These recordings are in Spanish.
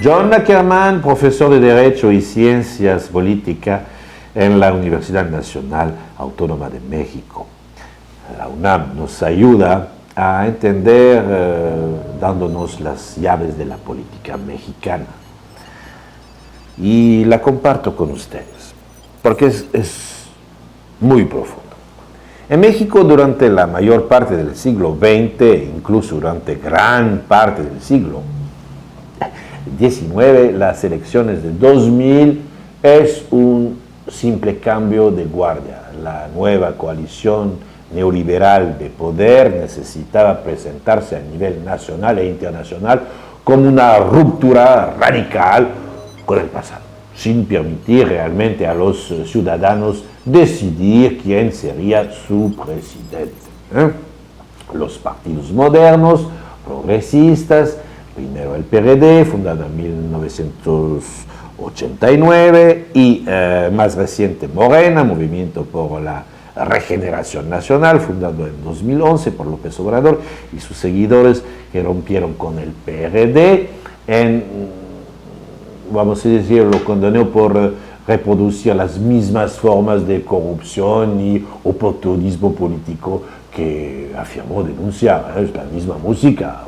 John Ackerman, profesor de Derecho y Ciencias Políticas en la Universidad Nacional Autónoma de México. La UNAM nos ayuda a entender dándonos las llaves de la política mexicana. Y la comparto con ustedes, porque es muy profundo. En México, durante la mayor parte del siglo XX, incluso durante gran parte del siglo XIX, las elecciones de 2000 es un simple cambio de guardia. La nueva coalición neoliberal de poder necesitaba presentarse a nivel nacional e internacional como una ruptura radical con el pasado, sin permitir realmente a los ciudadanos decidir quién sería su presidente. Los partidos modernos, progresistas, primero el PRD, fundado en 1989, y más reciente Morena, Movimiento por la Regeneración Nacional, fundado en 2011 por López Obrador y sus seguidores, que rompieron con el PRD vamos a decir, lo condenó por reproducir las mismas formas de corrupción y oportunismo político que afirmó denunciar. Es la misma música.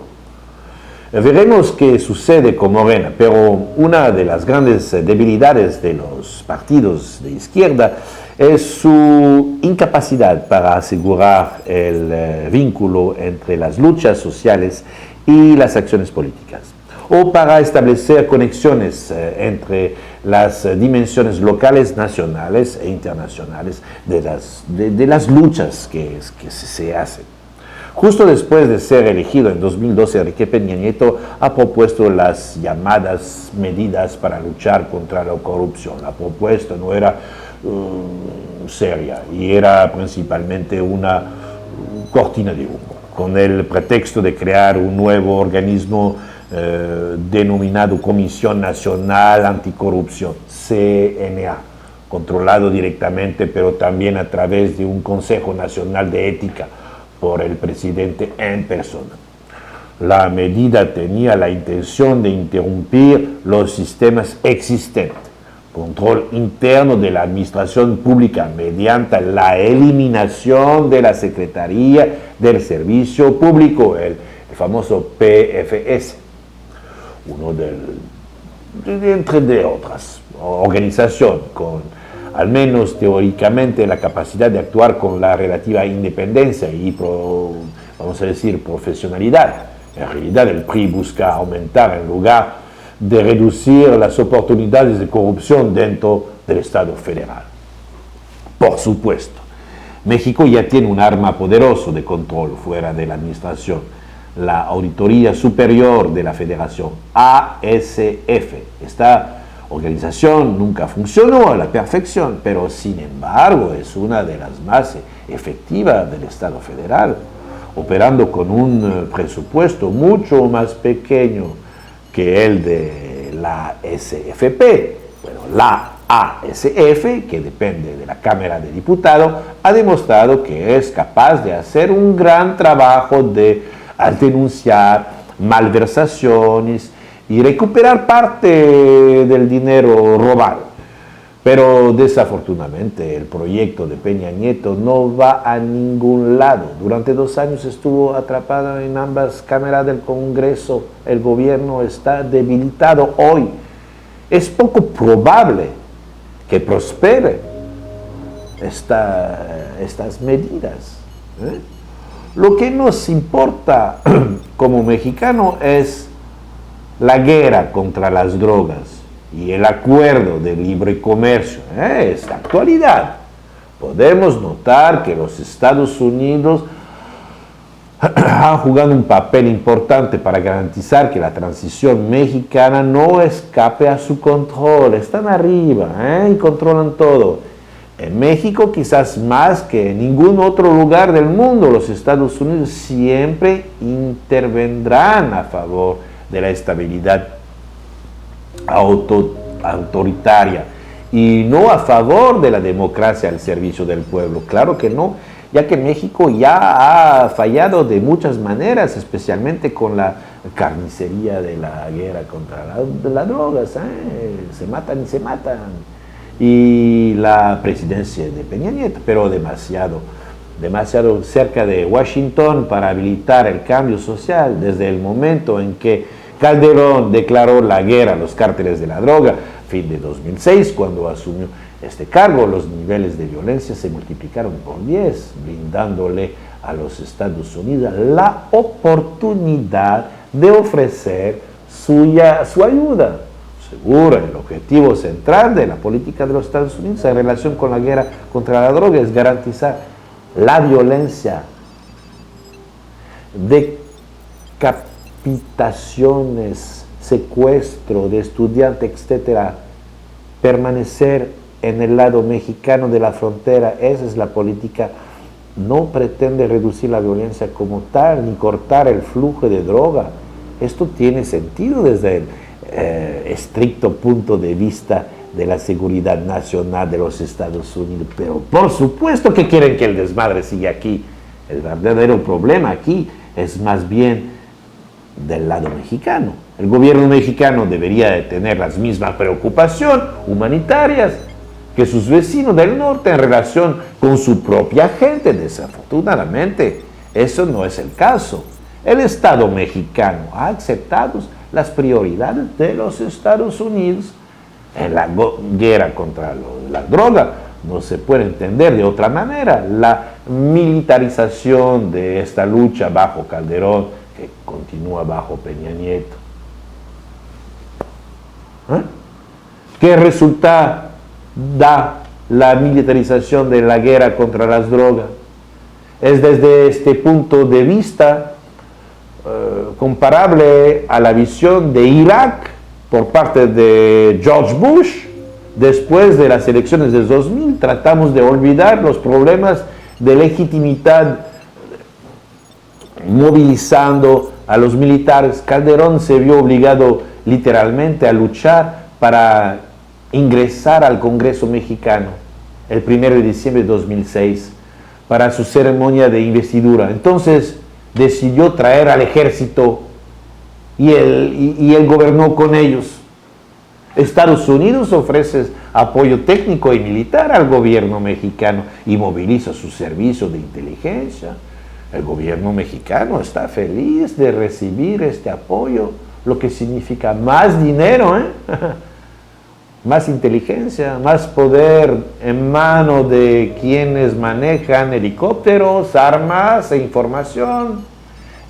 Veremos qué sucede con Morena, pero una de las grandes debilidades de los partidos de izquierda es su incapacidad para asegurar el vínculo entre las luchas sociales y las acciones políticas, o para establecer conexiones entre las dimensiones locales, nacionales e internacionales de las luchas que se hacen. Justo después de ser elegido en 2012, Enrique Peña Nieto ha propuesto las llamadas medidas para luchar contra la corrupción. La propuesta no era seria y era principalmente una cortina de humo, con el pretexto de crear un nuevo organismo denominado Comisión Nacional Anticorrupción, CNA, controlado directamente, pero también a través de un Consejo Nacional de Ética por el presidente en persona. La medida tenía la intención de interrumpir los sistemas existentes, control interno de la administración pública mediante la eliminación de la Secretaría del Servicio Público, el famoso PFS, uno entre otras organizaciones con, al menos teóricamente, la capacidad de actuar con la relativa independencia y, vamos a decir, profesionalidad. En realidad, el PRI busca aumentar en lugar de reducir las oportunidades de corrupción dentro del Estado federal. Por supuesto, México ya tiene un arma poderoso de control fuera de la administración, la Auditoría Superior de la Federación, ASF. Esta organización nunca funcionó a la perfección, pero sin embargo es una de las más efectivas del Estado federal, operando con un presupuesto mucho más pequeño que el de la SFP. Bueno, la ASF, que depende de la Cámara de Diputados, ha demostrado que es capaz de hacer un gran trabajo al denunciar malversaciones y recuperar parte del dinero robado. Pero desafortunadamente el proyecto de Peña Nieto no va a ningún lado. Durante 2 años estuvo atrapado en ambas cámaras del Congreso. El gobierno está debilitado hoy. Es poco probable que prospere estas medidas. Lo que nos importa como mexicano es la guerra contra las drogas y el acuerdo de libre comercio. Es la actualidad. Podemos notar que los Estados Unidos han jugado un papel importante para garantizar que la transición mexicana no escape a su control. Están arriba y controlan todo. En México, quizás más que en ningún otro lugar del mundo, los Estados Unidos siempre intervendrán a favor de la estabilidad autoritaria y no a favor de la democracia al servicio del pueblo. Claro que no, ya que México ya ha fallado de muchas maneras, especialmente con la carnicería de la guerra contra las drogas, se matan y se matan. Y la presidencia de Peña Nieto, pero demasiado cerca de Washington para habilitar el cambio social, desde el momento en que Calderón declaró la guerra a los cárteles de la droga, fin de 2006, cuando asumió este cargo, los niveles de violencia se multiplicaron por 10, brindándole a los Estados Unidos la oportunidad de ofrecer su ayuda. Seguro, el objetivo central de la política de los Estados Unidos en relación con la guerra contra la droga es garantizar la violencia, decapitaciones, secuestro de estudiantes, etcétera, permanecer en el lado mexicano de la frontera. Esa es la política. No pretende reducir la violencia como tal, ni cortar el flujo de droga. Esto tiene sentido desde el estricto punto de vista de la seguridad nacional de los Estados Unidos, pero por supuesto que quieren que el desmadre siga aquí. El verdadero problema aquí es más bien del lado mexicano. El gobierno mexicano debería de tener las mismas preocupaciones humanitarias que sus vecinos del norte en relación con su propia gente. Desafortunadamente, eso no es el caso. El Estado mexicano ha aceptado las prioridades de los Estados Unidos en la guerra contra la droga. No se puede entender de otra manera. La militarización de esta lucha bajo Calderón, que continúa bajo Peña Nieto. ¿Qué resultado da la militarización de la guerra contra las drogas? Es desde este punto de vista comparable a la visión de Irak por parte de George Bush después de las elecciones del 2000. Tratamos de olvidar los problemas de legitimidad movilizando a los militares. Calderón se vio obligado literalmente a luchar para ingresar al Congreso mexicano el 1 de diciembre de 2006 para su ceremonia de investidura. Entonces decidió traer al ejército y él gobernó con ellos. Estados Unidos ofrece apoyo técnico y militar al gobierno mexicano y moviliza sus servicios de inteligencia. El gobierno mexicano está feliz de recibir este apoyo, lo que significa más dinero, más inteligencia, más poder en manos de quienes manejan helicópteros, armas e información.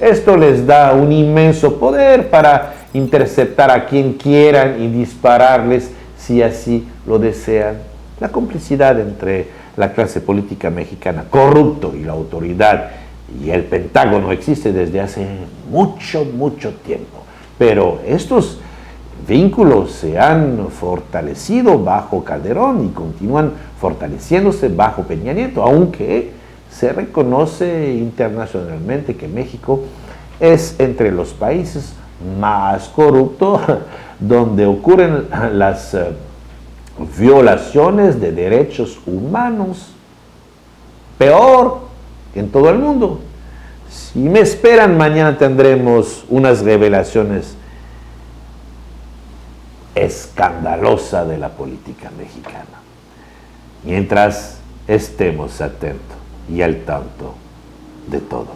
Esto les da un inmenso poder para interceptar a quien quieran y dispararles si así lo desean. La complicidad entre la clase política mexicana corrupto y la autoridad y el Pentágono existe desde hace mucho tiempo. Pero estos vínculos se han fortalecido bajo Calderón y continúan fortaleciéndose bajo Peña Nieto, aunque se reconoce internacionalmente que México es entre los países más corruptos donde ocurren las violaciones de derechos humanos peor que en todo el mundo. Si me esperan, mañana tendremos unas revelaciones escandalosas de la política mexicana. Mientras estemos atentos y al tanto de todo.